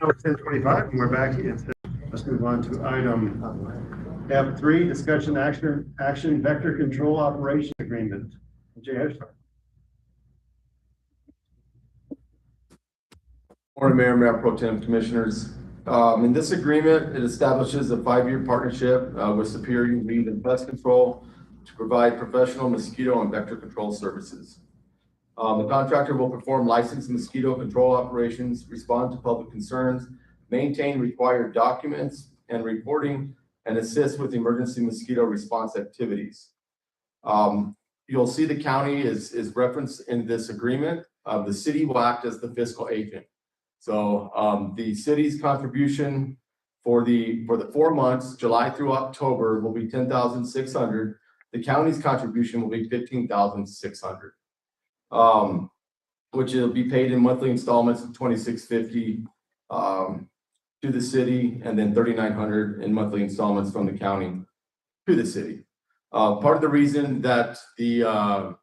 It's 10:25 and we're back. Let's move on to item F3, discussion action vector control operation agreement. Jay Hedgehog. Morning, Mayor Pro Tem Commissioners. In this agreement, it establishes a 5-year partnership with Superior Weed and Pest Control to provide professional mosquito and vector control services. The contractor will perform licensed mosquito control operations, respond to public concerns, maintain required documents and reporting, and assist with emergency mosquito response activities. You'll see the county is referenced in this agreement. The city will act as the fiscal agent. So the city's contribution for the 4 months, July through October, will be $10,600. The county's contribution will be $15,600, which will be paid in monthly installments of $2,650 to the city, and then $3,900 in monthly installments from the county to the city. Part of the reason that the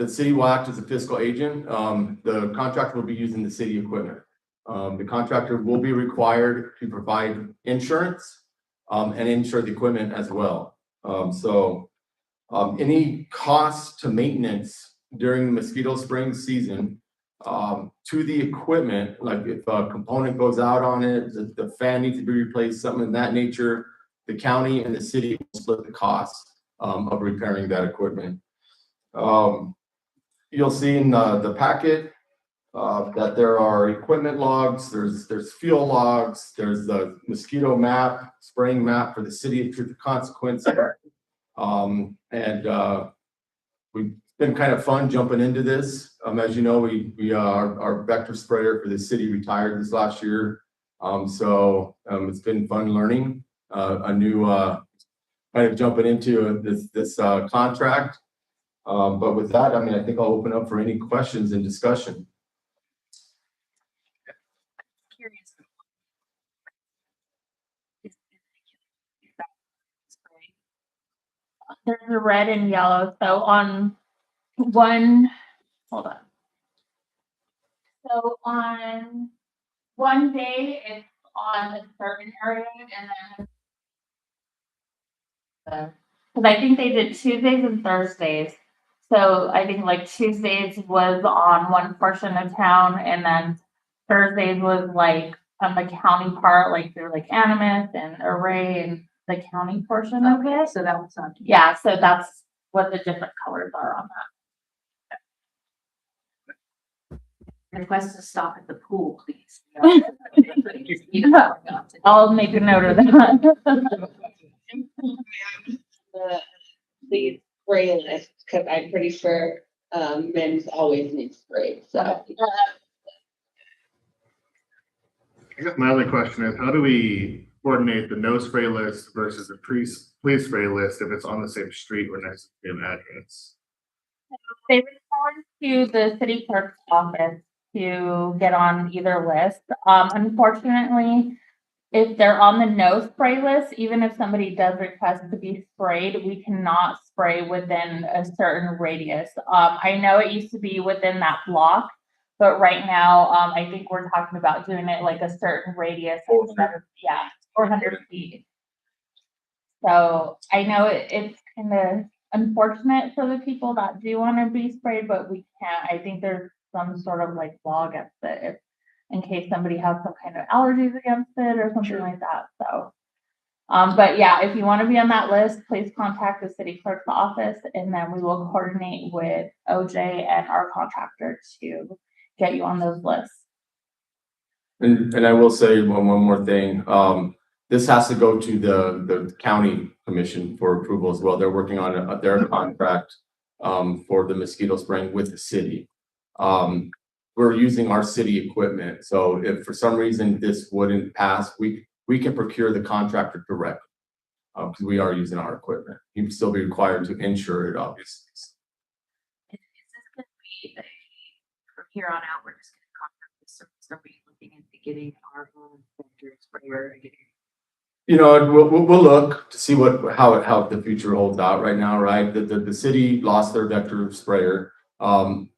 city will act as a fiscal agent, the contractor will be using the city equipment. The contractor will be required to provide insurance and insure the equipment as well. Any cost to maintenance during the mosquito spraying season to the equipment, like if a component goes out on it, the fan needs to be replaced, something of that nature, the county and the city will split the cost of repairing that equipment. You'll see in the packet that there are equipment logs, there's fuel logs, there's the mosquito map, spraying map for the city of Truth and Consequence. We've been kind of fun jumping into this. As you know, we our vector sprayer for the city retired this last year. It's been fun learning a new kind of jumping into this contract. But with that, I mean, I think I'll open up for any questions and discussion. Curious. There's a red and yellow. So on one, hold on. So on one day, it's on a certain area, and then because I think they did Tuesdays and Thursdays. So I think like Tuesdays was on one portion of town, and then Thursdays was like on the county part, like through like Animas and Array and the county portion of it. So that was on. Yeah, so that's what the different colors are on that. Request to stop at the pool, please. I'll make a note of that. The spray list, because I'm pretty sure men's always need spray. So I guess my other question is, how do we coordinate the no spray list versus the please spray list if it's on the same street or next to the same address? They respond to the city clerk's office to get on either list. Unfortunately, if they're on the no spray list, even if somebody does request to be sprayed, we cannot spray within a certain radius. I know it used to be within that block, but right now, I think we're talking about doing it like a certain radius instead of, 400 feet. So I know it's kind of unfortunate for the people that do want to be sprayed, but we can't. I think there's some sort of like law against it in case somebody has some kind of allergies against it or something like that. So, but yeah, if you want to be on that list, please contact the city clerk's office, and then we will coordinate with OJ and our contractor to get you on those lists. And I will say one more thing. This has to go to the county commission for approval as well. They're working on their contract for the mosquito spraying with the city. We're using our city equipment. So if for some reason this wouldn't pass, we can procure the contractor directly because we are using our equipment. You'd still be required to insure it, obviously. Is this going to be from here on out, we're just going to contract this service? Are we looking into getting our own vector sprayer? You know, we'll look to see how the future holds out right now, right? The city lost their vector sprayer. You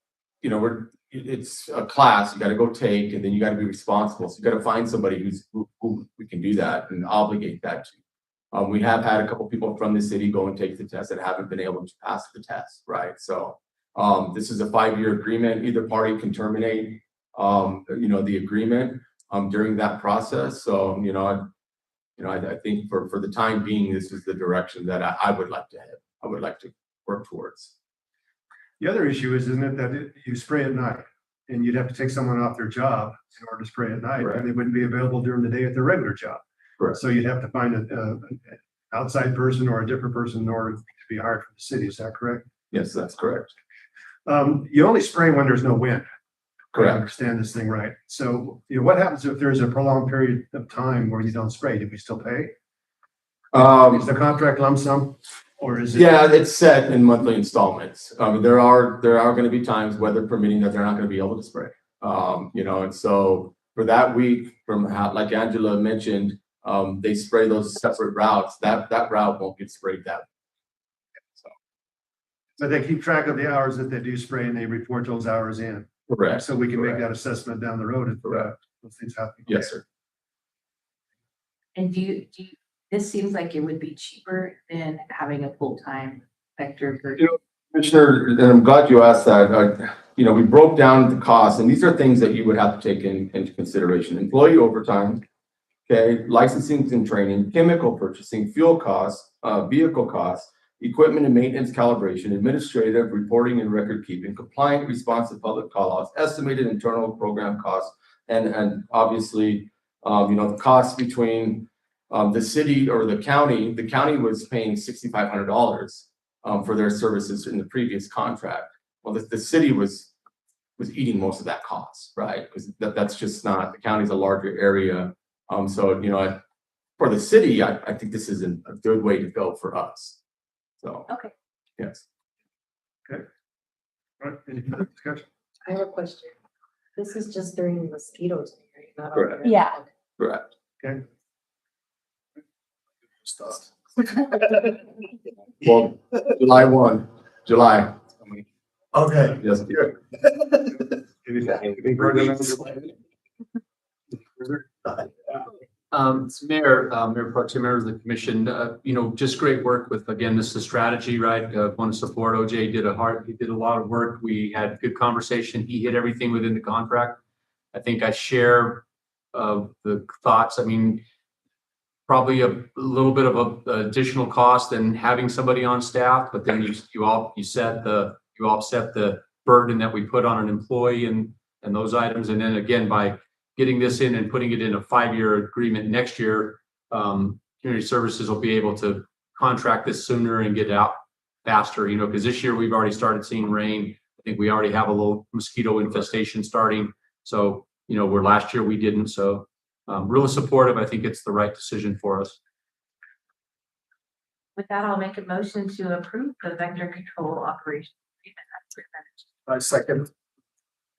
know, it's a class you gotta go take, and then you gotta be responsible. So you gotta find somebody who we can do that and obligate that to. We have had a couple people from the city go and take the test that haven't been able to pass the test, right? So this is a 5-year agreement. Either party can terminate, the agreement during that process. So, I think for the time being, this is the direction that I would like to head. I would like to work towards. The other issue is, isn't it, that you spray at night and you'd have to take someone off their job in order to spray at night, Correct. and they wouldn't be available during the day at their regular job. Correct. So you'd have to find an outside person or a different person in order to be hired from the city. Is that correct? Yes, that's correct. You only spray when there's no wind. I Correct. understand this thing right. So, what happens if there's a prolonged period of time where you don't spray? Do we still pay? Is the contract lump sum, or is it? Yeah, it's set in monthly installments. There are going to be times, weather permitting, that they're not going to be able to spray. And so for that week, like Angela mentioned, they spray those separate routes. That route won't get sprayed that. But they keep track of the hours that they do spray, and they report those hours in. Correct. So we can make Correct. that assessment down the road if those things happen. Yes, sir. And do you, this seems like it would be cheaper than having a full-time vector person. Commissioner, and I'm glad you asked that. We broke down the costs, and these are things that you would have to take into consideration. Employee overtime, okay, licensing and training, chemical purchasing, fuel costs, vehicle costs, equipment and maintenance calibration, administrative reporting and record keeping, compliant responsive public call-outs, estimated internal program costs, and obviously, the cost between the city or the county. The county was paying $6,500 for their services in the previous contract. Well, the city was eating most of that cost, right? Because that's just not, the county's a larger area. So, for the city, I think this is a good way to go for us. So, Okay. yes. All right, any further discussion? I have a question. This is just during the mosquito time, right? Not all Correct. year. Yeah. Correct. Okay. Well, July 1, July. Okay. Yes. Anything further? Mayor Pro Tem, members of the commission, just great work with, again, this is strategy, right? Want to support OJ, he did a lot of work. We had good conversation. He hit everything within the contract. I think I share the thoughts. I mean, probably a little bit of a additional cost than having somebody on staff, but then you offset the burden that we put on an employee and those items. And then again, by getting this in and putting it in a 5-year agreement next year, community services will be able to contract this sooner and get it out faster, because this year we've already started seeing rain. I think we already have a little mosquito infestation starting. So, where last year we didn't. So really supportive. I think it's the right decision for us. With that, I'll make a motion to approve the vector control operation agreement as presented. I second.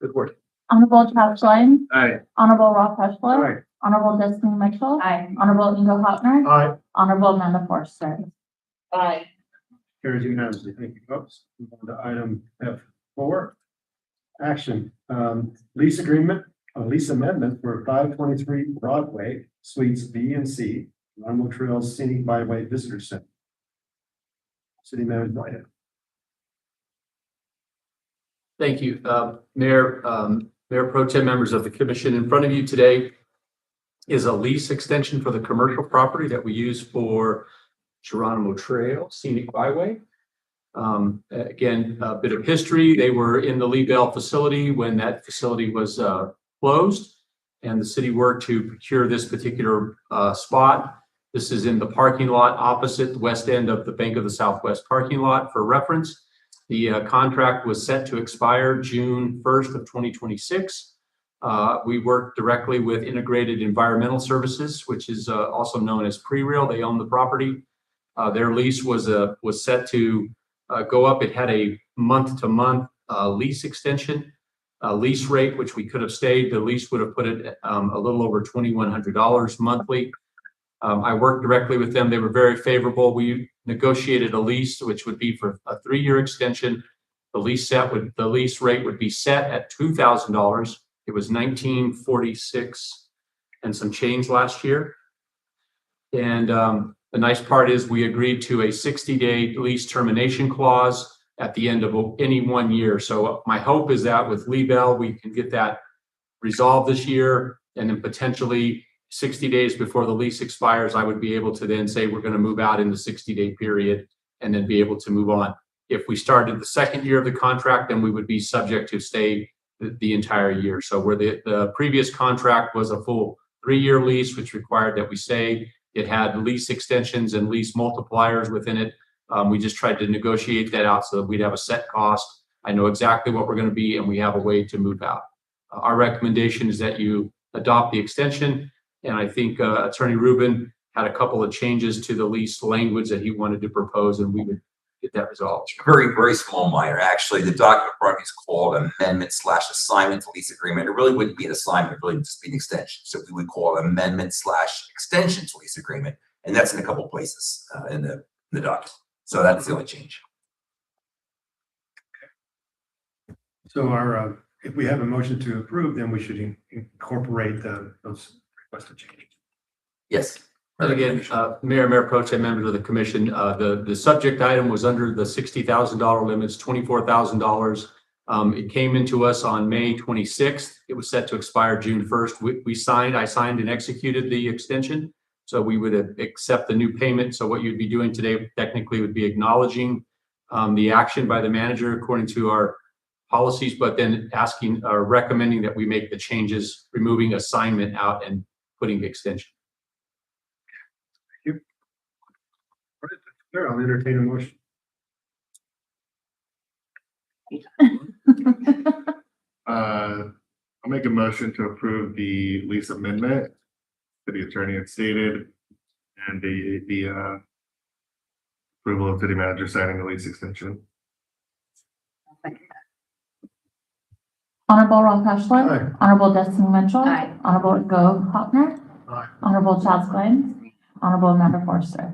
Good work. Honorable Charles Lane, Aye. Honorable Rob All Heschler, right. Honorable Destiny Mitchell, Aye. Honorable Ingo Hopner, Aye. Honorable Amanda Forster. Bye. Carries unanimously. Thank you, folks. Move on to item F4. Action, lease agreement, a lease amendment for 523 Broadway, Suites B and C, Limo Trails Scenic Byway Visitor Center. City Manager, go ahead. Thank you, Mayor Pro Tem, members of the commission. In front of you today is a lease extension for the commercial property that we use for Geronimo Trail Scenic Byway. Again, a bit of history. They were in the Lee Bell facility when that facility was closed, and the city worked to procure this particular spot. This is in the parking lot opposite the west end of the Bank of the Southwest parking lot. For reference, the contract was set to expire June 1st of 2026. We worked directly with Integrated Environmental Services, which is also known as Pre-Real. They own the property. Their lease was set to go up. It had a month-to-month lease extension, lease rate, which we could have stayed. The lease would have put it a little over $2,100 monthly. I worked directly with them. They were very favorable. We negotiated a lease, which would be for a 3-year extension, The lease rate would be set at $2,000. It was $19.46 and some change last year. And the nice part is we agreed to a 60-day lease termination clause at the end of any 1 year. So my hope is that with Lee Bell, we can get that resolved this year, and then potentially 60 days before the lease expires, I would be able to then say we're going to move out in the 60-day period and then be able to move on. If we started the second year of the contract, then we would be subject to stay the entire year. So where the previous contract was a full 3-year lease, which required that we stay, it had lease extensions and lease multipliers within it. We just tried to negotiate that out so that we'd have a set cost. I know exactly what we're going to be, and we have a way to move out. Our recommendation is that you adopt the extension. And I think Attorney Rubin had a couple of changes to the lease language that he wanted to propose, and we would get that resolved. Very, very small minor. Actually, the document front is called amendment/assignment to lease agreement. It really wouldn't be an assignment, it really would just be an extension. So we would call it amendment/extension to lease agreement. And that's in a couple places in the document. So that's the only change. So our, if we have a motion to approve, then we should incorporate those requested changes. Yes. And again, Mayor Pro Tem, members of the commission, the subject item was under the $60,000 limits, $24,000. It came into us on May 26th. It was set to expire June 1st. I signed and executed the extension. So we would accept the new payment. So what you'd be doing today technically would be acknowledging the action by the manager according to our policies, but then asking or recommending that we make the changes, removing assignment out and putting the extension. Sure, I'll entertain a motion. I'll make a motion to approve the lease amendment that the attorney had stated and the approval of city manager signing the lease extension. Honorable Ron Cashler. Aye. Honorable Destiny Mitchell. Aye. Honorable Go Hopner. Aye. Honorable Chad Glidden. Honorable Amanda Forster.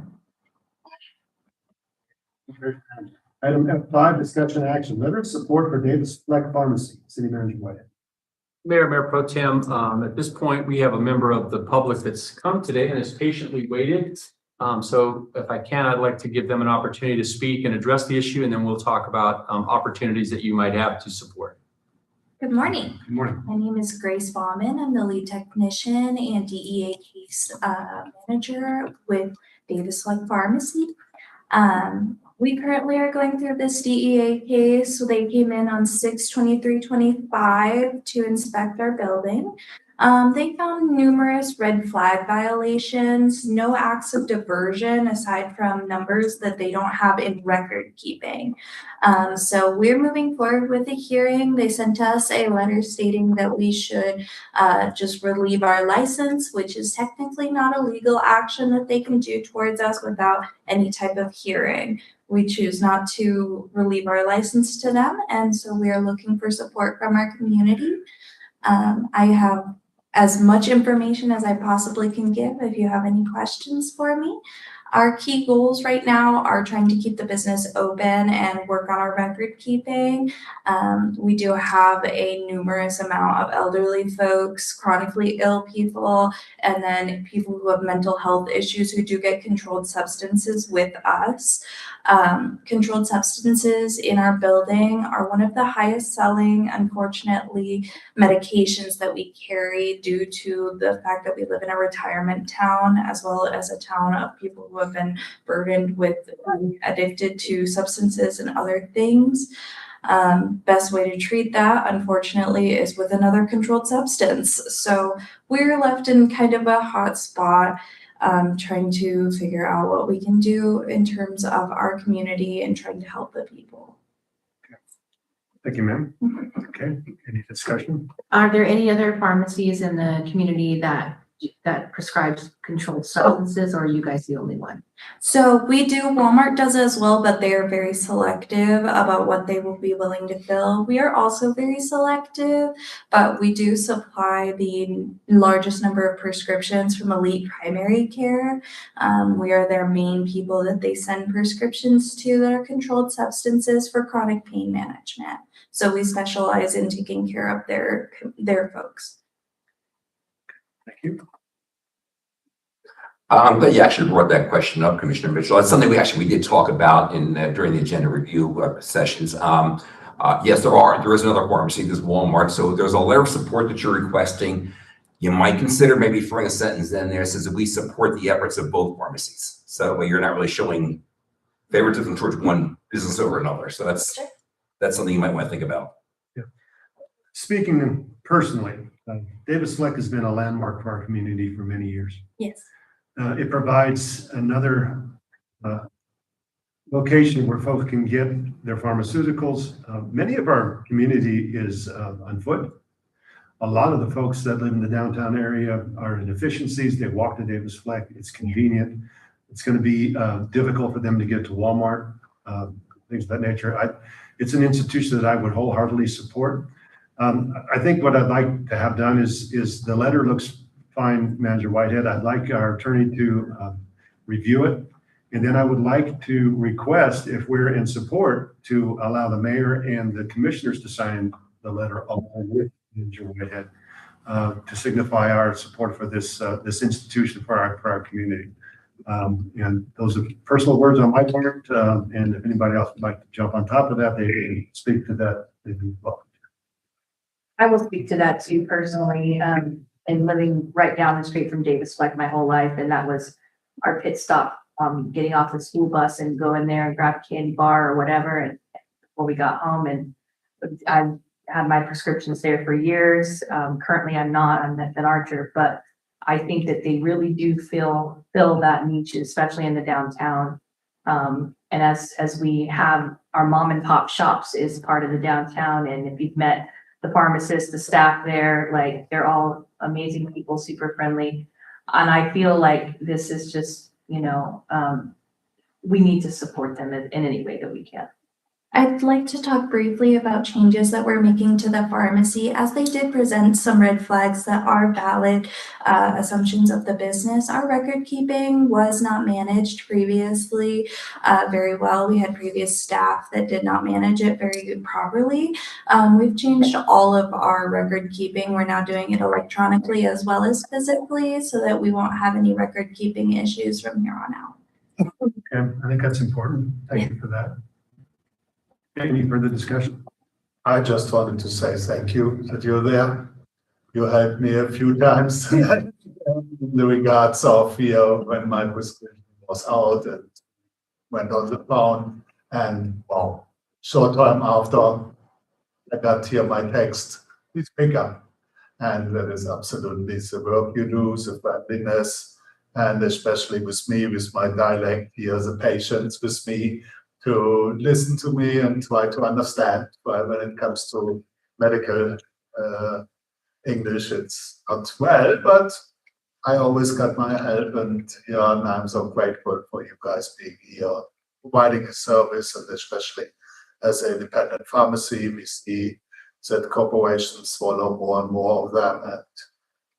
Item F5, discussion action, letter of support for Davis Fleck Pharmacy, City Manager Whitehead. Mayor Pro Tem, at this point, we have a member of the public that's come today and has patiently waited. So if I can, I'd like to give them an opportunity to speak and address the issue, and then we'll talk about opportunities that you might have to support. Good morning. Good morning. My name is Grace Bauman. I'm the lead technician and DEA case manager with Davis Fleck Pharmacy. We currently are going through this DEA case. So they came in on 6/23/25 to inspect our building. They found numerous red flag violations, no acts of diversion aside from numbers that they don't have in record keeping. So we're moving forward with a hearing. They sent us a letter stating that we should just relieve our license, which is technically not a legal action that they can do towards us without any type of hearing. We choose not to relieve our license to them, and so we are looking for support from our community. I have as much information as I possibly can give if you have any questions for me. Our key goals right now are trying to keep the business open and work on our record keeping. We do have a numerous amount of elderly folks, chronically ill people, and then people who have mental health issues who do get controlled substances with us. Controlled substances in our building are one of the highest selling, unfortunately, medications that we carry due to the fact that we live in a retirement town, as well as a town of people who have been burdened with being addicted to substances and other things. Best way to treat that, unfortunately, is with another controlled substance. So we're left in kind of a hot spot, trying to figure out what we can do in terms of our community and trying to help the people. Thank you, ma'am. Okay, any discussion? Are there any other pharmacies in the community that that prescribes controlled substances, or are you guys the only one? So we do, Walmart does as well, but they are very selective about what they will be willing to fill. We are also very selective, but we do supply the largest number of prescriptions from Elite Primary Care. We are their main people that they send prescriptions to that are controlled substances for chronic pain management. So we specialize in taking care of their folks. Thank you. I'm glad you actually brought that question up, Commissioner Mitchell. It's something we did talk about in during the agenda review sessions. Yes, there is another pharmacy, there's Walmart. So there's a letter of support that you're requesting. You might consider maybe throwing a sentence in there that says that we support the efforts of both pharmacies. So that way you're not really showing favoritism towards one business over another. So that's something you might want to think about. Yeah. Speaking personally, Davis Fleck has been a landmark for our community for many years. Yes. It provides another location where folks can get their pharmaceuticals. Many of our community is on foot. A lot of the folks that live in the downtown area are in efficiencies. They walk to Davis Fleck. It's convenient. It's going to be difficult for them to get to Walmart, things of that nature. It's an institution that I would wholeheartedly support. I think what I'd like to have done is the letter looks fine, Manager Whitehead. I'd like our attorney to review it. And then I would like to request, if we're in support, to allow the mayor and the commissioners to sign the letter along with Manager Whitehead to signify our support for this institution for our community. And those are personal words on my part. And if anybody else would like to jump on top of that, they can speak to that. They'd be welcome. I will speak to that too personally, and living right down the street from Davis Fleck my whole life, and that was our pit stop, getting off the school bus and going there and grab a candy bar or whatever, and before we got home. And I've had my prescriptions there for years. Currently I'm not, I'm at Archer, but I think that they really do fill that niche, especially in the downtown. And as we have our mom and pop shops is part of the downtown, and if you've met the pharmacists, the staff there, like they're all amazing people, super friendly. And I feel like this is just, we need to support them in any way that we can. I'd like to talk briefly about changes that we're making to the pharmacy, as they did present some red flags that are valid assumptions of the business. Our record keeping was not managed previously very well. We had previous staff that did not manage it very properly. We've changed all of our record keeping. We're now doing it electronically as well as physically, so that we won't have any record keeping issues from here on out. Okay, I think that's important. Thank you for that. Any further discussion? I just wanted to say thank you that you're there. You helped me a few times in the regards of when my prescription was out and went on the phone. And wow, short time after I got here my text, please pick up. And that is absolutely the work you do, the friendliness, and especially with me, with my dialect here, the patience with me, to listen to me and try to understand. But when it comes to medical English, it's not well, but I always got my help, and I'm so grateful for you guys being here, providing a service, and especially as an independent pharmacy, we see that corporations follow more and more of them,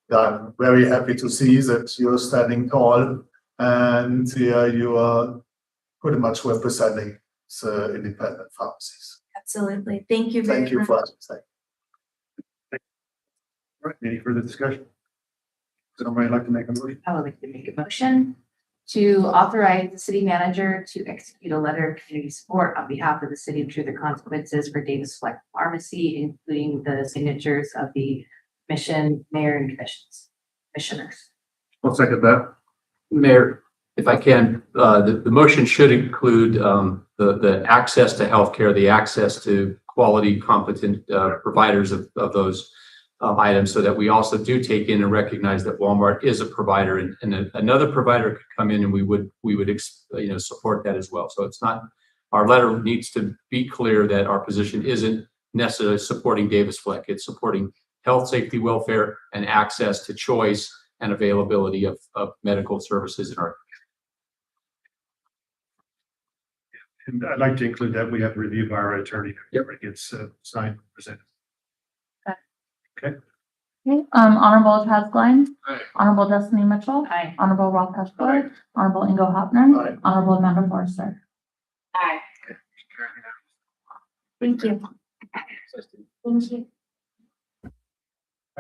and I'm very happy to see that you're standing tall, and you are pretty much representing the independent pharmacies. Absolutely. Thank you very much. Thank you for that. All right, any further discussion? Would somebody like to make a motion? I would like to make a motion to authorize the city manager to execute a letter of community support on behalf of the city of Truth or Consequences for Davis Fleck Pharmacy, including the signatures of the commission, mayor, and commissioners. I'll second that. Mayor, if I can, the motion should include the access to healthcare, the access to quality, competent providers of those items, so that we also do take in and recognize that Walmart is a provider, and another provider could come in, and we would support that as well. So it's not, our letter needs to be clear that our position isn't necessarily supporting Davis Fleck. It's supporting health, safety, welfare, and access to choice and availability of medical services in our. And I'd like to include that we have review by our attorney before it gets signed, and presented. Okay, Honorable Chaz Klein. Aye. Honorable Destiny Mitchell. Aye. Honorable Ralph Peschler. Honorable Ingo Hopner. Aye. Honorable Amanda Forster. Aye. Thank you. Thank you.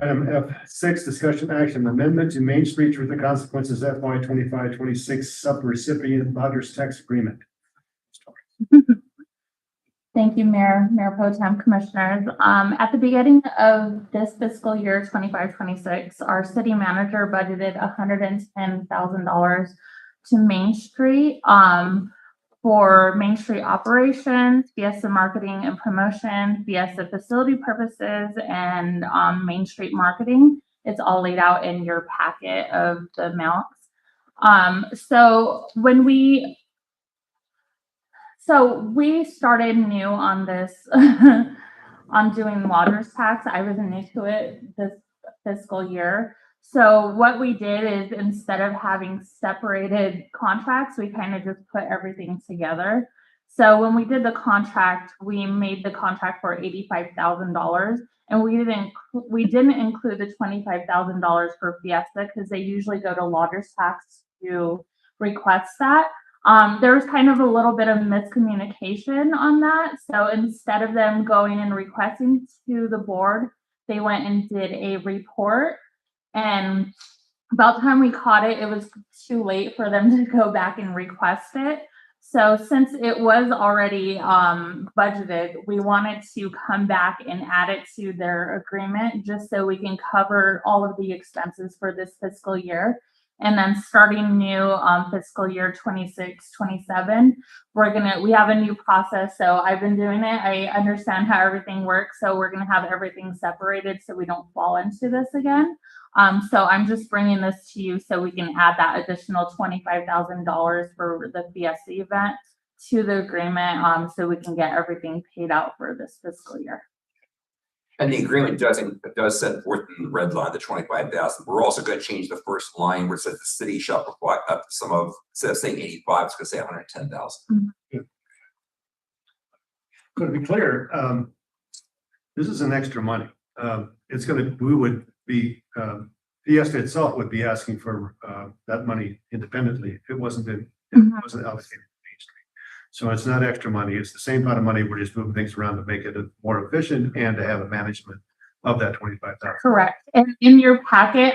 Item F6, discussion action amendment to Main Street Truth and Consequences FY 25-26 subrecipient Rogers tax agreement. Thank you, Mayor Pro Tem Commissioners. At the beginning of this fiscal year 25-26, our city manager budgeted $110,000 to Main Street for Main Street operations, Fiesta marketing and promotion, Fiesta facility purposes, and Main Street marketing. It's all laid out in your packet of the amounts. So we started new on this, on doing Rogers tax. I was new to it this fiscal year. So what we did is instead of having separated contracts, we kind of just put everything together. So when we did the contract, we made the contract for $85,000, and we didn't include the $25,000 for Fiesta because they usually go to Rogers tax to request that. There was kind of a little bit of miscommunication on that. So instead of them going and requesting to the board, they went and did a report. And about the time we caught it, it was too late for them to go back and request it. So since it was already budgeted, we wanted to come back and add it to their agreement just so we can cover all of the expenses for this fiscal year. And then starting new fiscal year 26-27, we have a new process. So I've been doing it. I understand how everything works. So we're going to have everything separated so we don't fall into this again. So I'm just bringing this to you so we can add that additional $25,000 for the Fiesta event to the agreement so we can get everything paid out for this fiscal year. And the agreement does set forth in the red line, the 25,000. We're also going to change the first line where it says the city shall provide up to some of, instead of saying 85, it's going to say 110,000. To be clear, this is an extra money. Fiesta itself would be asking for that money independently if it wasn't allocated to Main Street. So it's not extra money. It's the same amount of money. We're just moving things around to make it more efficient and to have a management of that 25,000. Correct. And in your packet,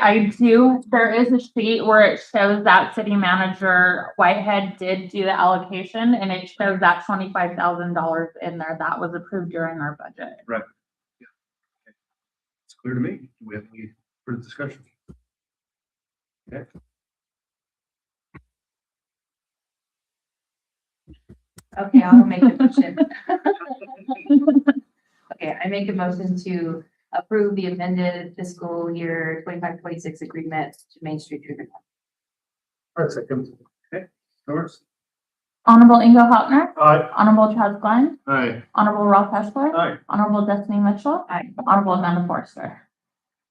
there is a sheet where it shows that city manager Whitehead did do the allocation, and it shows that $25,000 in there that was approved during our budget. Right. Yeah. Okay. It's clear to me. Do we have any further discussion? Okay. Okay, I'll make a motion. Okay, I make a motion to approve the amended fiscal year 25-26 agreement to Main Street Treatment. All right, second. Okay, Doris? Honorable Ingo Hopner. Aye. Honorable Chaz Klein. Aye. Honorable Ralph Peschler. Aye. Honorable Destiny Mitchell. Aye. Honorable Amanda Forster.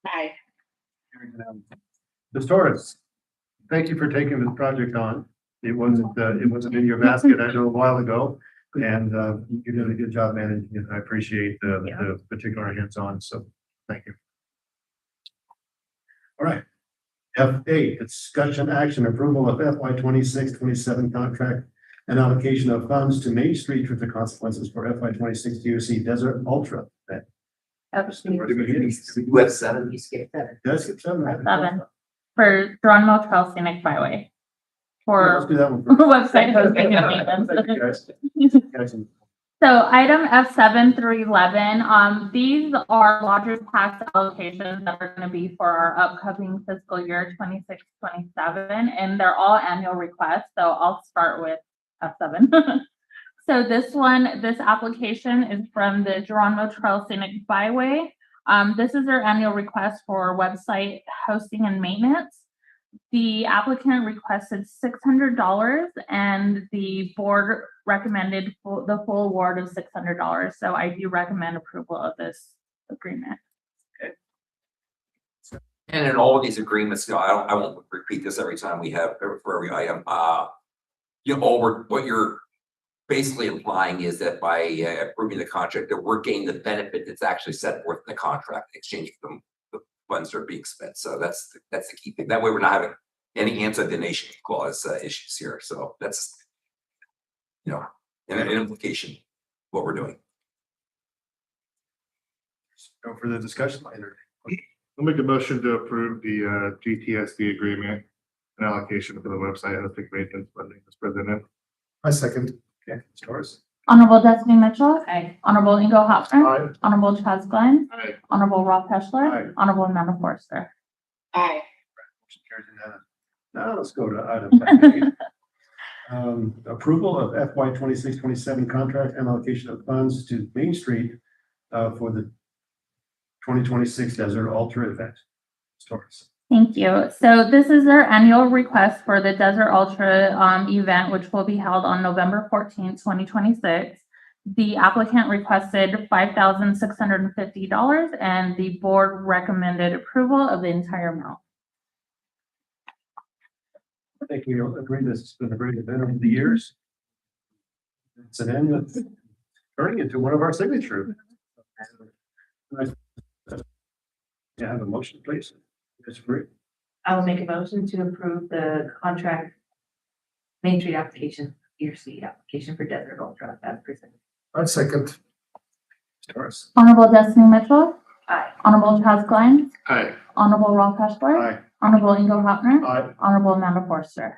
Aye. Ms. Torres, thank you for taking this project on. It wasn't in your basket, I know, a while ago, and you did a good job managing it. I appreciate the particular hands-on, so thank you. All right. F8, discussion action approval of FY 26-27 contract and allocation of funds to Main Street with the consequences for FY 26 DOC Desert Ultra. You have 7. You skipped that. Did I skip 7? 7 for Geronimo Trail Scenic Byway. Let's For do that one first. website hosting and maintenance. Thank you, guys. Guys, So item F7 through 11, these are larger tax allocations that are going to be for our upcoming fiscal year 26-27, and they're all annual requests. So I'll start with F7. So this application is from the Geronimo Trail Scenic Byway. This is their annual request for website hosting and maintenance. The applicant requested $600 and the board recommended the full award of $600. So I do recommend approval of this agreement. And in all of these agreements, I won't repeat this every time we have, for every item, what you're basically implying is that by approving the contract, that we're getting the benefit that's actually set forth in the contract in exchange for the funds that are being spent. So that's the key thing. That way we're not having any anti-donation clause issues here. So that's, an implication of what we're doing. No further discussion. I'll make a motion to approve the GTSD agreement and allocation for the website and the maintenance funding as presented. I second. Okay, Ms. Torres. Honorable Destiny Mitchell. Aye. Honorable Ingo Hopner. Aye. Honorable Chaz Glenn. Aye. Honorable Rob Aye. Peschler. Honorable Amanda Forster. Aye. Motion carries unanimously. Now let's go to item 10. Approval of FY 26-27 contract and allocation of funds to Main Street for the 2026 Desert Ultra event. Ms. Torres. Thank you. So this is our annual request for the Desert Ultra event, which will be held on November 14th, 2026. The applicant requested $5,650 and the board recommended approval of the entire amount. I think we agree this has been a great event over the years. It's an annual, turning into one of our signature. Nice. Yeah, have a motion, please. That's great. I will make a motion to approve the contract Main Street application, ERC application for Desert Ultra as presented. I second. Ms. Torres. Honorable Destiny Mitchell. Aye. Honorable Chaz Glenn. Aye. Honorable Rob Peschler. Aye. Honorable Ingo Hopner. Aye. Honorable Amanda Forster.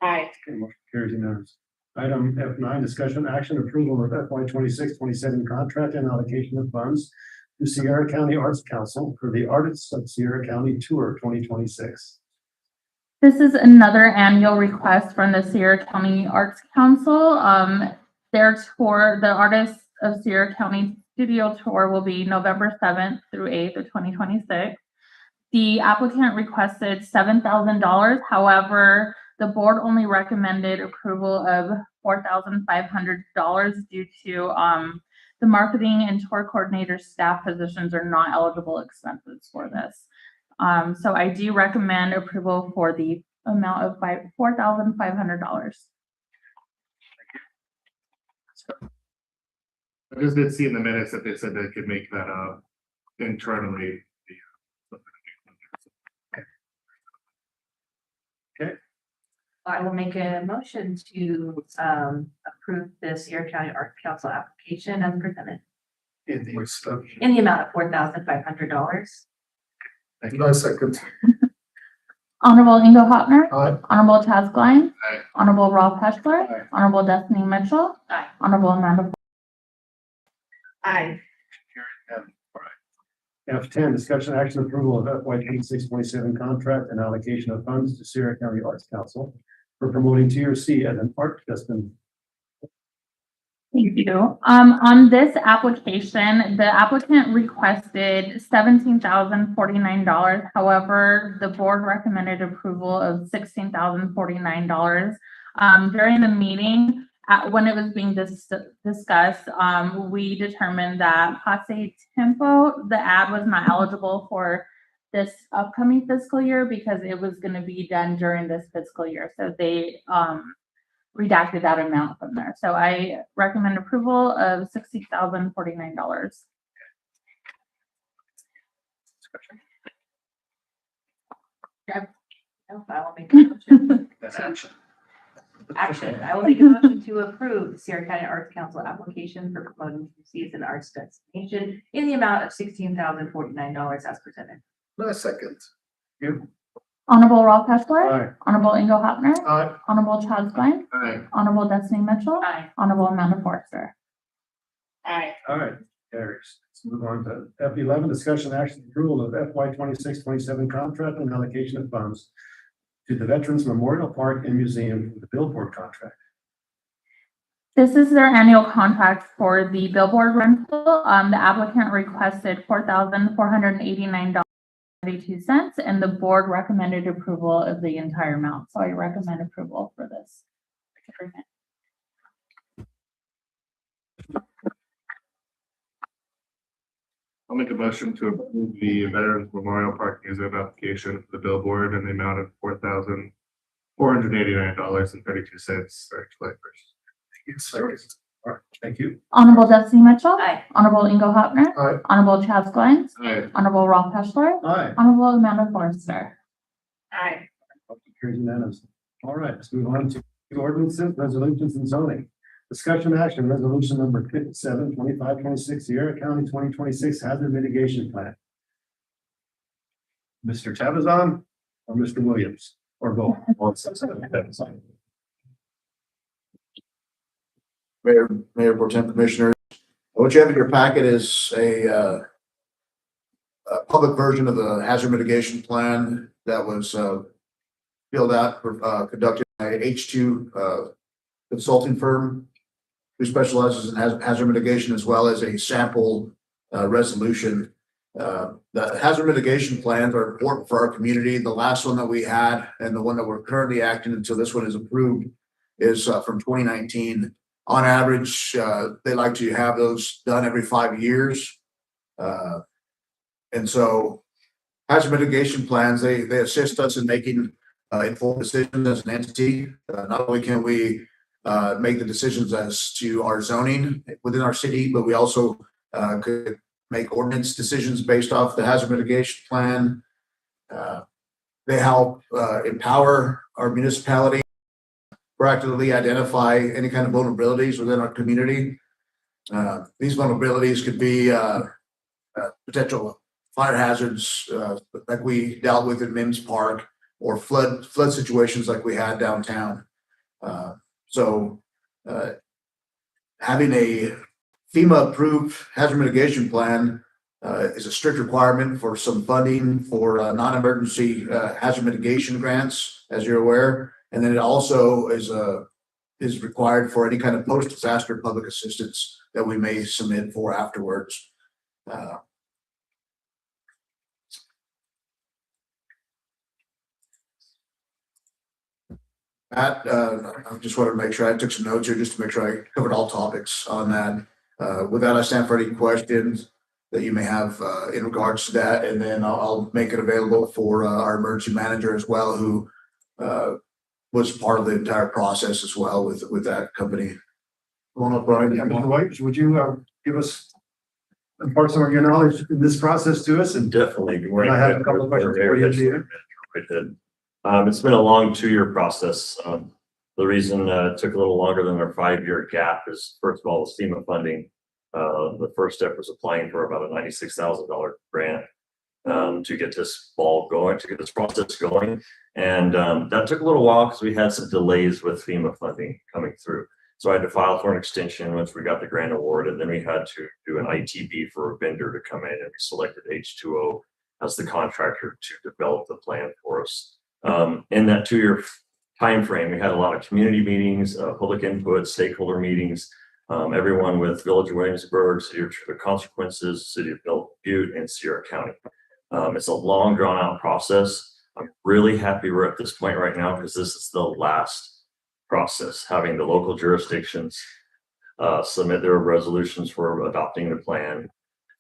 Aye. Okay, motion carries unanimously. Item F9, discussion action approval of FY 26-27 contract and allocation of funds to Sierra County Arts Council for the Artists of Sierra County Tour 2026. This is another annual request from the Sierra County Arts Council. Their tour, the Artists of Sierra County Studio Tour, will be November 7th through 8th of 2026. The applicant requested $7,000. However, the board only recommended approval of $4,500 due to the marketing and tour coordinator staff positions are not eligible expenses for this. So I do recommend approval for the amount of $4,500. I just did see in the minutes that they said they could make that up internally. I will make a motion to approve the Sierra County Art Council application as presented In the in the amount of $4,500. I second. Honorable Ingo Hopner. Aye. Honorable Chaz Glenn. Aye. Honorable Rob Peschler. Aye. Honorable Destiny Mitchell. Aye. Honorable Amanda. Aye. F10, discussion action approval of FY 26-27 contract and allocation of funds to Sierra County Arts Council for promoting TRC as an art festival. Thank you. On this application, the applicant requested $17,049. However, the board recommended approval of $16,049. During the meeting, when it was being discussed, we determined that Passe Tempo, the ad was not eligible for this upcoming fiscal year because it was going to be done during this fiscal year. So they redacted that amount from there. So I recommend approval of $60,049. I will make a motion. That's action. Action. I will make a motion to approve the Sierra County Arts Council application for promoting season arts destination in the amount of $16,049 as presented. I second. Honorable Rob Peschler. Aye. Honorable Ingo Hopner. Aye. Honorable Chaz Glenn. Aye. Honorable Destiny Mitchell. Aye. Honorable Amanda Forster. Aye. All right, carries. Let's move on to F11, discussion action approval of FY 26-27 contract and allocation of funds to the Veterans Memorial Park and Museum for the billboard contract. This is their annual contract for the billboard rental. The applicant requested $4,489.82, and the board recommended approval of the entire amount. So I recommend approval for this agreement. I'll make a motion to approve the Veterans Memorial Park Museum application for the billboard in the amount of $4,489.32 for July 1st. All right, thank you. Honorable Destiny Mitchell. Aye. Honorable Ingo Hopner. Aye. Honorable Chaz Glines. Aye. Honorable Ralph Hessler. Aye. Honorable Amanda Forrester. Aye. Motion carries unanimously. All right, let's move on to ordinances, resolutions and zoning. Discussion action, resolution number 57, 2526, Sierra County 2026 Hazard Mitigation Plan. Mr. Tabazon or Mr. Williams or both? Mayor Pro Tem Commissioners, what you have in your packet is a public version of the hazard mitigation plan that was filled out, conducted by H2 consulting firm who specializes in hazard mitigation, as well as a sample resolution. The hazard mitigation plans are important for our community. The last one that we had and the one that we're currently acting until this one is approved is from 2019. On average, they like to have those done every 5 years. And so hazard mitigation plans, they assist us in making informed decisions as an entity. Not only can we make the decisions as to our zoning within our city, but we also could make ordinance decisions based off the hazard mitigation plan. They help empower our municipality, proactively identify any kind of vulnerabilities within our community. These vulnerabilities could be potential fire hazards like we dealt with in Mims Park, or flood situations like we had downtown. So having a FEMA approved hazard mitigation plan is a strict requirement for some funding for non-emergency hazard mitigation grants, as you're aware. And then it also is required for any kind of post-disaster public assistance that we may submit for afterwards. I just wanted to make sure I took some notes here just to make sure I covered all topics on that. With that, I stand for any questions that you may have in regards to that, and then I'll make it available for our emergency manager as well, who was part of the entire process as well with that company. Come on up, Brian. Mr. White, would you give us impart some of your knowledge in this process to us? And Definitely. Good morning. I have a couple of questions for you, Engineer. It's been a long 2-year process. The reason it took a little longer than our 5-year gap is, first of all, the FEMA funding. The first step was applying for about a $96,000 grant to get this ball going, to get this process going. And that took a little while because we had some delays with FEMA funding coming through. So I had to file for an extension once we got the grant award, and then we had to do an ITB for a vendor to come in, and we selected H2O as the contractor to develop the plan for us. In that 2-year time frame, we had a lot of community meetings, public input, stakeholder meetings, everyone with Village of Williamsburg, City of the Consequences, City of Butte, and Sierra County. It's a long, drawn-out process. I'm really happy we're at this point right now because this is the last process, having the local jurisdictions submit their resolutions for adopting the plan.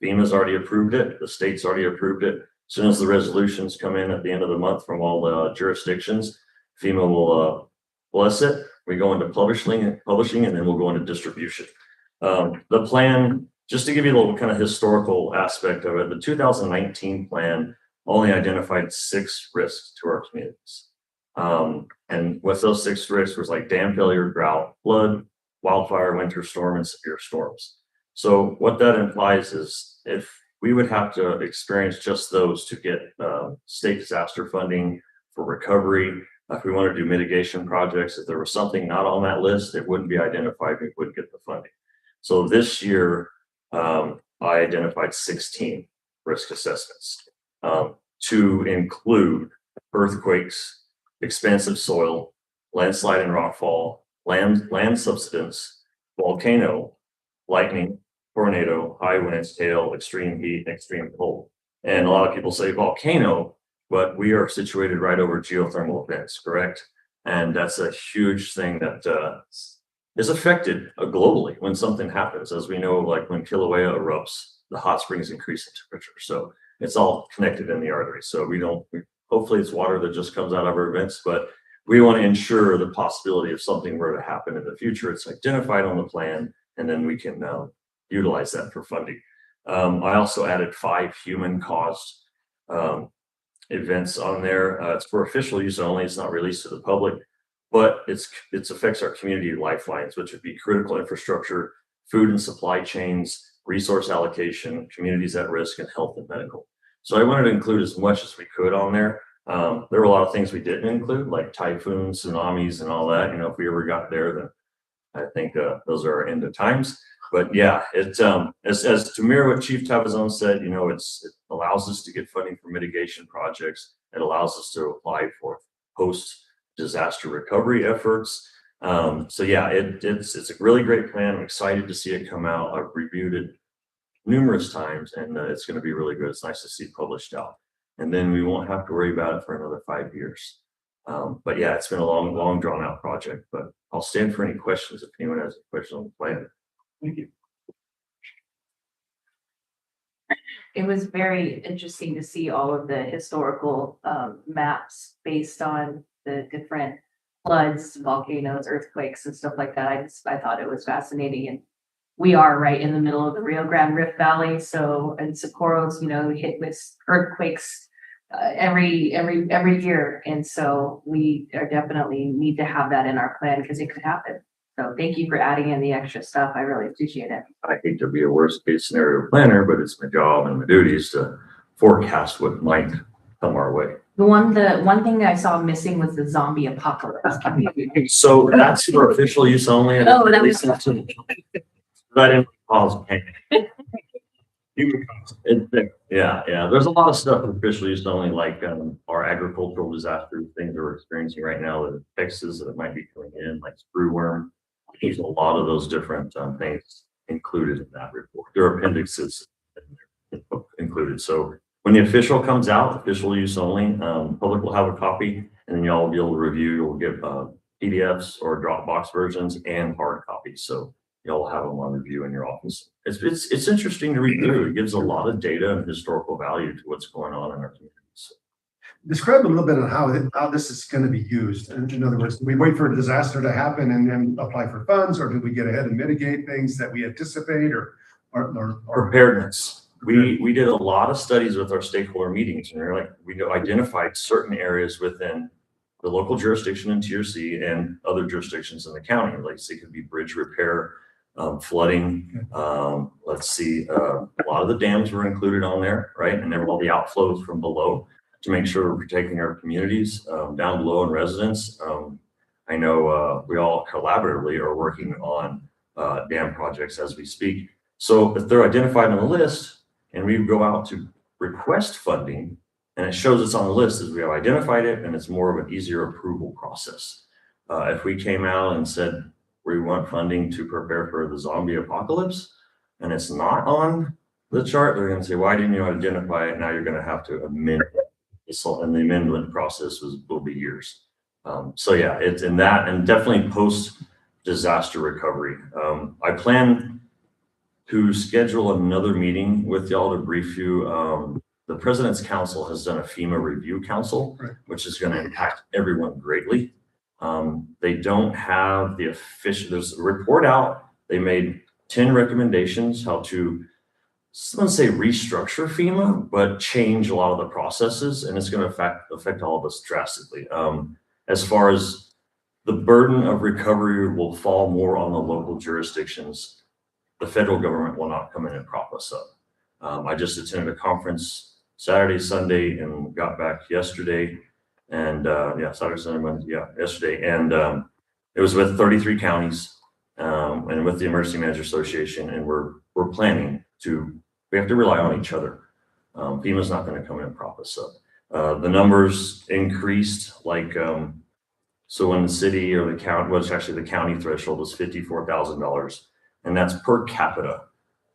FEMA's already approved it. The state's already approved it. As soon as the resolutions come in at the end of the month from all the jurisdictions, FEMA will bless it. We go into publishing, and then we'll go into distribution. The plan, just to give you a little kind of historical aspect of it, the 2019 plan only identified 6 risks to our communities. And with those 6 risks was like dam failure, drought, flood, wildfire, winter storm, and severe storms. So what that implies is if we would have to experience just those to get state disaster funding for recovery, if we want to do mitigation projects, if there was something not on that list, it wouldn't be identified, we wouldn't get the funding. So this year, I identified 16 risk assessments to include earthquakes, expansive soil, landslide and rockfall, land subsidence, volcano, lightning, tornado, high winds, hail, extreme heat, and extreme cold. And a lot of people say volcano, but we are situated right over geothermal events, correct? And that's a huge thing that is affected globally when something happens. As we know, like when Kilauea erupts, the hot springs increase in temperature. So it's all connected in the artery. So hopefully it's water that just comes out of our vents, but we want to ensure the possibility of something were to happen in the future. It's identified on the plan, and then we can utilize that for funding. I also added 5 human-caused events on there. It's for official use only. It's not released to the public, but it affects our community lifelines, which would be critical infrastructure, food and supply chains, resource allocation, communities at risk, and health and medical. So I wanted to include as much as we could on there. There were a lot of things we didn't include, like typhoons, tsunamis, and all that. If we ever got there, then I think those are our end of times. But yeah, it's to mirror what Chief Tabazon said, it allows us to get funding for mitigation projects. It allows us to apply for post-disaster recovery efforts. So yeah, it's a really great plan. I'm excited to see it come out. I've reviewed it numerous times, and it's going to be really good. It's nice to see it published out, and then we won't have to worry about it for another 5 years. But yeah, it's been a long drawn out project, but I'll stand for any questions if anyone has a question on the plan. Thank you. It was very interesting to see all of the historical maps based on the different floods, volcanoes, earthquakes, and stuff like that. I thought it was fascinating, and we are right in the middle of the Rio Grande Rift Valley. So, and Socorro's, hit with earthquakes every year, and so we are definitely need to have that in our plan because it could happen. So thank you for adding in the extra stuff. I really appreciate it. I hate to be a worst case scenario planner, but it's my job and my duties to forecast what might come our way. The one thing that I saw missing was the zombie apocalypse. So that's for official use only. Oh, that was. I didn't cause panic. Yeah. There's a lot of stuff for official use only, like our agricultural disaster things that we're experiencing right now, the Texas that might be coming in, like screw worm. There's a lot of those different things included in that report. There are appendixes included. So when the official comes out, official use only, public will have a copy, and then y'all will be able to review. You'll get PDFs or Dropbox versions and hard copies. So y'all will have them on review in your office. It's interesting to read through. It gives a lot of data and historical value to what's going on in our communities. Describe a little bit on how this is going to be used. In other words, do we wait for a disaster to happen and then apply for funds, or do we get ahead and mitigate things that we anticipate, or preparedness? We did a lot of studies with our stakeholder meetings, and we identified certain areas within the local jurisdiction in Tier C and other jurisdictions in the county. Like, say, it could be bridge repair, flooding. Let's see, a lot of the dams were included on there, right? And there were all the outflows from below to make sure we're protecting our communities down below and residents. I know we all collaboratively are working on dam projects as we speak. So if they're identified on the list and we go out to request funding and it shows it's on the list as we have identified it, and it's more of an easier approval process. If we came out and said we want funding to prepare for the zombie apocalypse and it's not on the chart, they're going to say, why didn't you identify it? Now you're going to have to amend it. And the amendment process will be years. So yeah, it's in that, and definitely post-disaster recovery. I plan to schedule another meeting with y'all to brief you. The President's Council has done a FEMA review council, right, which is going to impact everyone greatly. They don't have the official, there's a report out. They made 10 recommendations how to, someone say restructure FEMA, but change a lot of the processes, and it's going to affect all of us drastically. As far as the burden of recovery will fall more on the local jurisdictions, the federal government will not come in and prop us up. I just attended a conference Saturday, Sunday, and got back yesterday, and Saturday, Sunday, Monday, yesterday, and it was with 33 counties and with the Emergency Manager Association, and we're planning to. We have to rely on each other. FEMA's not going to come in and prop us up. The numbers increased, like, so when the city or the county, well, it's actually the county threshold was $54,000, and that's per capita.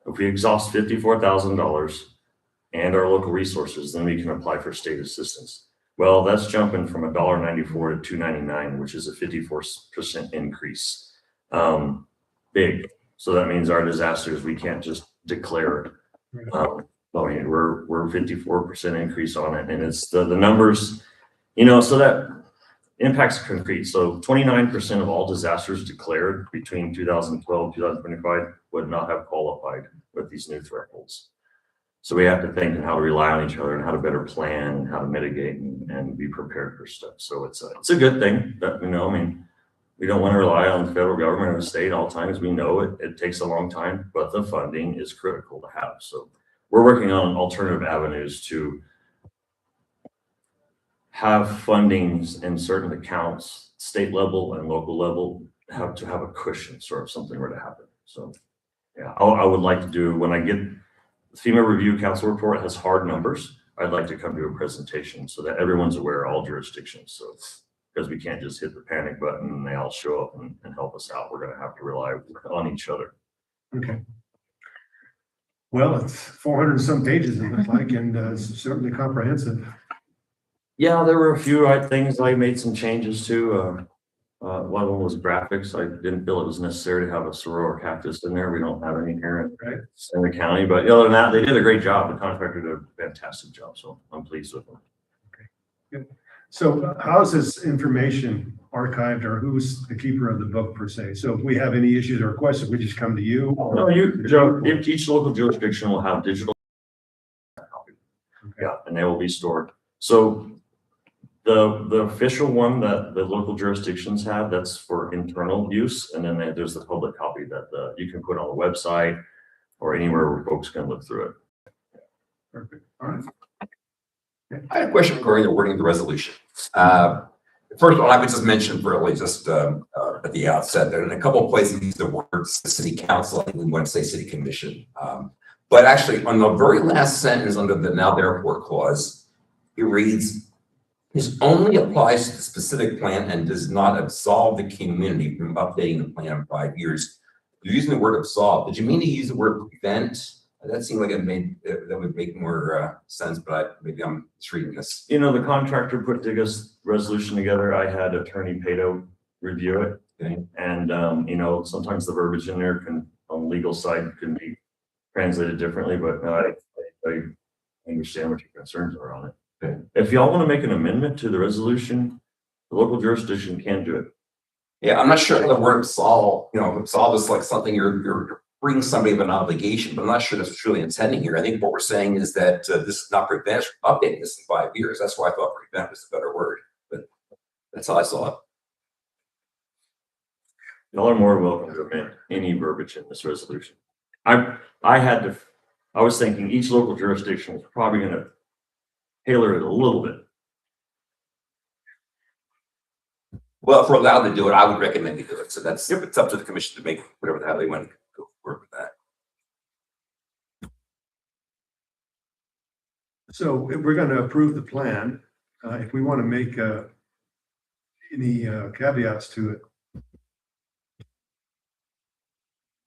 If we exhaust $54,000 and our local resources, then we can apply for state assistance. Well, that's jumping from $1.94 to $2.99, which is a 54% increase. Big. So that means our disasters, we can't just declare I mean, we're 54% increase on it, and it's the numbers, you know, so that impacts concrete. So 29% of all disasters declared between 2012, 2025 would not have qualified with these new thresholds. So we have to think and how to rely on each other and how to better plan and how to mitigate and be prepared for stuff. So it's a good thing that, you know, I mean, we don't want to rely on the federal government or the state all the time, as we know it takes a long time, but the funding is critical to have. So we're working on alternative avenues to have fundings in certain accounts, state level and local level, have to have a cushion, sort of something were to happen. So yeah, I would like to do, when I get the FEMA Review Council report has hard numbers, I'd like to come to a presentation so that everyone's aware, all jurisdictions. So because we can't just hit the panic button and they all show up and help us out. We're going to have to rely on each other. Okay. Well, it's 400 and some pages, it looks like, and it's certainly comprehensive. Yeah, there were a few things I made some changes to. One of them was graphics. I didn't feel it was necessary to have a soror cactus in there. We don't have any here in the county, but other than that, they did a great job. The contractor did a fantastic job, so I'm pleased with them. Okay, good. So how's this information archived, or who's the keeper of the book per se? So if we have any issues or questions, we just come to you? No, Joe, each local jurisdiction will have digital copy. Okay. Yeah, and they will be stored. So the official one that the local jurisdictions have, that's for internal use, and then there's the public copy that you can put on the website or anywhere where folks can look through it. Perfect. All right. I had a question regarding the wording of the resolution. First of all, I would just mention really just at the outset that in a couple of places use the words city council, I think we want to say city commission. But actually on the very last sentence under the now therefore clause, it reads, this only applies to the specific plan and does not absolve the community from updating the plan in 5 years. You're using the word absolve. Did you mean to use the word prevent? That seemed like that would make more sense, but maybe I'm just reading this. You know, the contractor put this resolution together. I had Attorney Pato review it. Okay. And, you know, sometimes the verbiage in there on the legal side can be translated differently, but I understand what your concerns are on it. Okay. If y'all want to make an amendment to the resolution, the local jurisdiction can do it. Yeah, I'm not sure the word absolve, you know, absolve is like something you're bring somebody of an obligation, but I'm not sure that's what's really intending here. I think what we're saying is that this is not prevent updating this in 5 years. That's why I thought prevent was a better word, but that's how I saw it. Y'all are more welcome to amend any verbiage in this resolution. I was thinking each local jurisdiction was probably going to tailor it a little bit. Well, if we're allowed to do it, I would recommend you do it. So that's it's up to the commission to make whatever the hell they want to go work with that. So if we're going to approve the plan, if we want to make any caveats to it,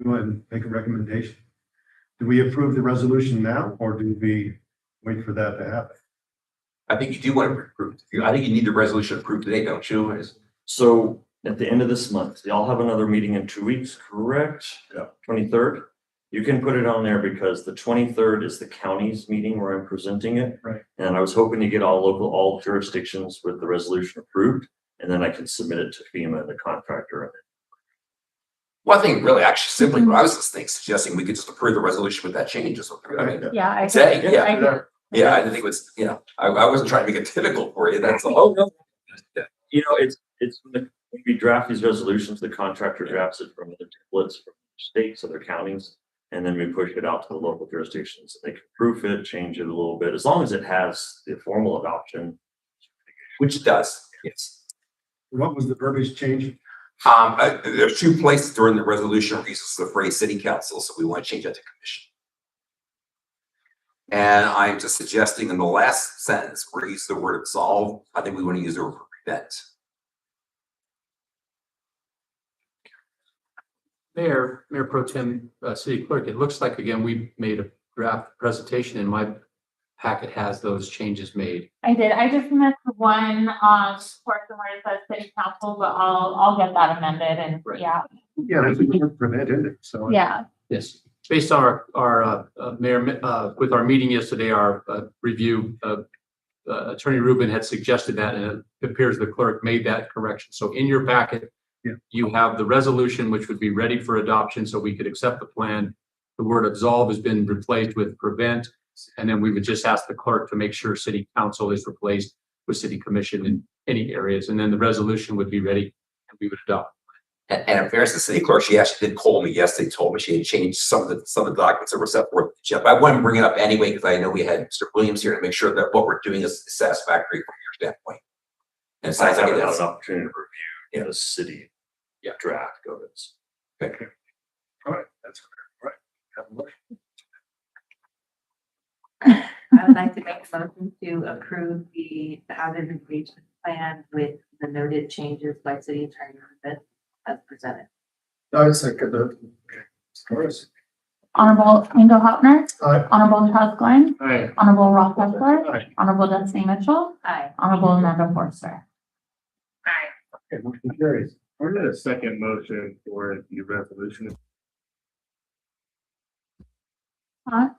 go ahead and make a recommendation. Do we approve the resolution now, or do we wait for that to happen? I think you do want to approve. I think you need the resolution approved today, don't you? So at the end of this month, y'all have another meeting in 2 weeks, correct? Yeah. 23rd. You can put it on there because the 23rd is the county's meeting where I'm presenting it. Right. And I was hoping to get all jurisdictions with the resolution approved, and then I can submit it to FEMA and the contractor. Well, I think really actually simply what I was just suggesting we could just approve the resolution with that change. I mean, Yeah, I say, agree. yeah. I agree. Yeah, I didn't think it was, you know, I wasn't trying to make it difficult for you. That's all. You know, it's when we draft these resolutions, the contractor drafts it from other templates from states, other counties, and then we push it out to the local jurisdictions. They can proof it, change it a little bit, as long as it has the formal adoption. Which it does, yes. What was the verbiage change? There's 2 places during the resolution where it uses the phrase city council, so we want to change that to commission. And I'm just suggesting in the last sentence where you use the word absolve, I think we want to use the word prevent. Mayor Pro Tem, City Clerk, it looks like, again, we made a draft presentation and my packet has those changes made. I did. I just missed one portion where it says city council, but I'll get that amended and Right. yeah. Yeah, that's a good prevent, isn't it? So Yeah. Yes. based on our mayor, with our meeting yesterday, our review, Attorney Rubin had suggested that, and it appears the clerk made that correction. So in your packet, Yeah. you have the resolution, which would be ready for adoption, so we could accept the plan. The word absolve has been replaced with prevent, and then we would just ask the clerk to make sure city council is replaced with city commission in any areas, and then the resolution would be ready and we would adopt. And in fairness to the city clerk, she actually did call me yesterday, told me she had changed some of the documents that were set forth. Jeff, I want to bring it up anyway, because I know we had Mr. Williams here to make sure that what we're doing is satisfactory from your standpoint. And it I sounds like haven't it had is. an opportunity to review the city draft governance. Okay. All right, that's all right. Have a motion. I would like to make a motion to approve the hazard mitigation plan with the noted changes by city attorney Rubin as presented. I second it. Of course. Honorable Ingo Hopner, Aye. Honorable Charles Glenn, Aye. Honorable Rob Kessler, Aye. Honorable Destiny Mitchell, Aye. Honorable Amanda Forster. Okay, motion carries. We're in a second motion for the resolution.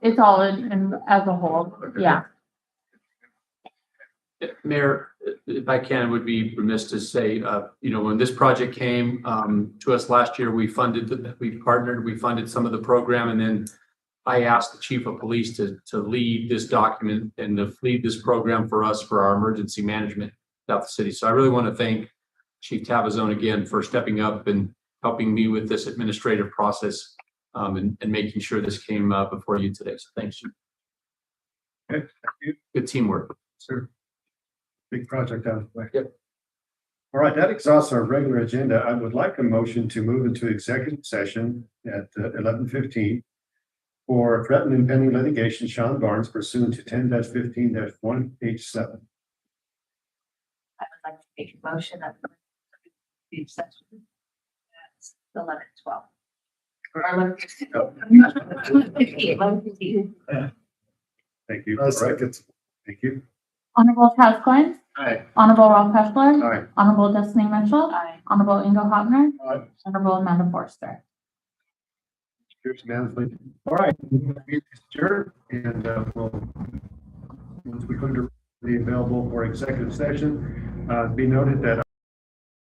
It's all in as a whole, yeah. Mayor, if I can, would be remiss to say, when this project came to us last year, we funded some of the program, and then I asked the chief of police to lead this document and to lead this program for us for our emergency management throughout the city. So I really want to thank Chief Tabazone again for stepping up and helping me with this administrative process and making sure this came before you today. So thanks you. Okay, thank you, Good teamwork. sir. Big project out of the way. Yep. All right, that exhausts our regular agenda. I would like a motion to move into executive session at 11:15 for threatened and pending litigation, Sean Barnes pursuant to 10-15-1H7. I would like to make a motion that the section that's 11:12. Or 11:15. 11:15. Thank you. I All right, second. thank you. Honorable Charles Glenn, Aye. Honorable Rob Kessler, All right. Honorable Destiny Mitchell, Aye. Honorable Ingo Hopner, Aye. Honorable Amanda Forster. Cheers, management. All right, we adjourn and we'll, once we come to be available for executive session, be noted that